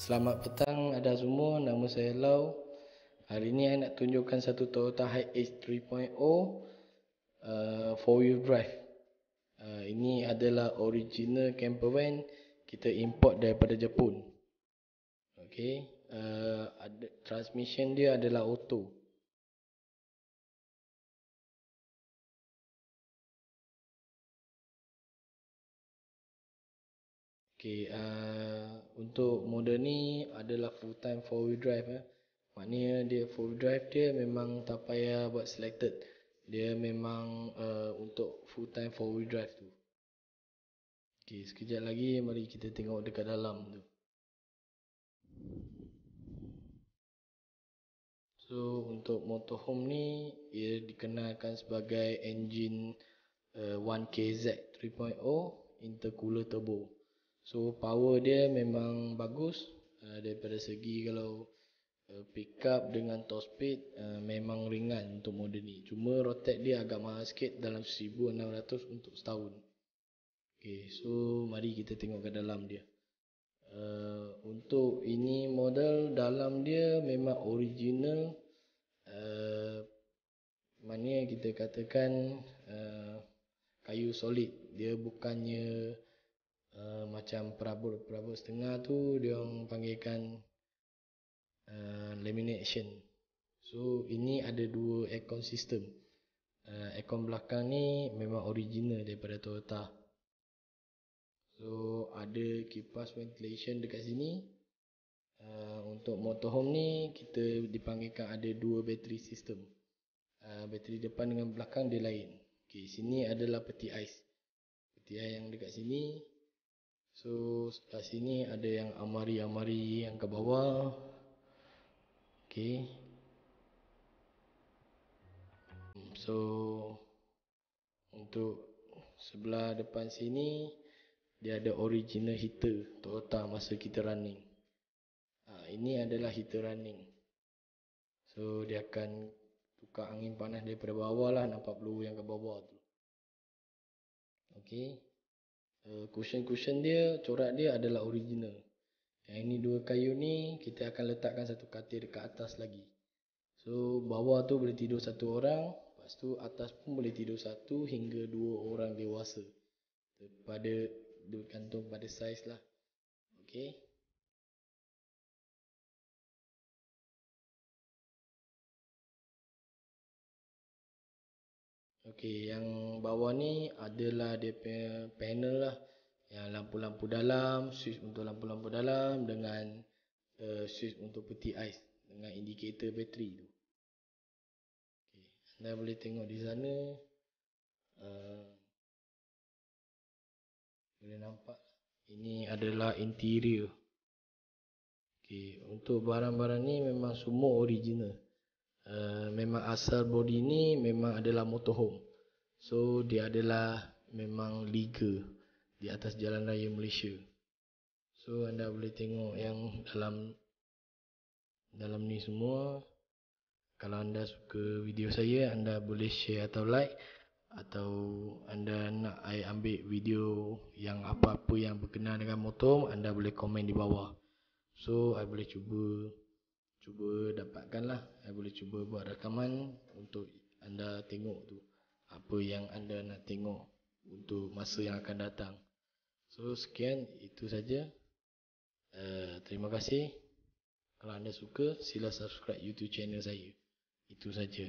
Selamat petang ada semua, nama saya Lau. Hari ni saya nak tunjukkan satu Toyota Hiace 3.0 4-wheel drive. Ini adalah original camper van, kita import daripada Jepun. Okey, transmission dia adalah auto. Okey, untuk model ni adalah full time 4-wheel drive. Maknanya dia full drive, dia memang tak payah buat selected. Dia memang untuk full time 4-wheel drive tu. Okey, sekejap lagi mari kita tengok dekat dalam tu. So untuk motorhome ni, ia dikenalkan sebagai engine 1KZ 3.0 intercooler turbo. So power dia memang bagus, daripada segi kalau pick up dengan top speed memang ringan untuk model ni. Cuma rotate dia agak mahal sikit, dalam 1600 untuk setahun. Okay, so mari kita tengok ke dalam dia. Untuk ini model, dalam dia memang original, maknanya kita katakan kayu solid. Dia bukannya macam perabot setengah tu dia orang panggilkan lamination. So ini ada dua aircon system. Aircon belakang ni memang original daripada Toyota. So ada kipas ventilation dekat sini. Untuk motorhome ni kita dipanggilkan ada dua bateri system. Bateri depan dengan belakang dia lain. Okay, sini adalah peti ais. Peti ais yang dekat sini. So kat sini ada yang amari-amari yang ke bawah. Okay. So untuk sebelah depan sini dia ada original heater Toyota masa kita running. Ini adalah heater running. So dia akan tukar angin panas daripada bawah lah, nampak peluru yang ke bawah tu. Okay. Cushion dia, corak dia adalah original. Yang ini dua kayu ni kita akan letakkan satu katil dekat atas lagi. So bawah tu boleh tidur satu orang, lepas tu atas pun boleh tidur satu hingga dua orang dewasa. Bergantung pada saiz lah. Okay. Okey, yang bawah ni adalah dia punya panel lah. Yang lampu-lampu dalam, switch untuk lampu-lampu dalam dengan switch untuk peti ais dengan indikator bateri tu. Okey, anda boleh tengok di sana. Boleh nampak ini adalah interior. Okey, untuk barang-barang ni memang semua original. Memang asal body ni memang adalah motorhome. So dia adalah memang legal di atas jalan raya Malaysia. So anda boleh tengok yang dalam ni semua. Kalau anda suka video saya, anda boleh share atau like. Atau anda nak saya ambil video yang apa-apa yang berkenaan dengan motor, anda boleh komen di bawah. So saya boleh cuba dapatkan lah. Saya boleh cuba buat rakaman untuk anda tengok tu, apa yang anda nak tengok untuk masa yang akan datang. So sekian, itu saja. Terima kasih. Kalau anda suka, sila subscribe YouTube channel saya. Itu saja.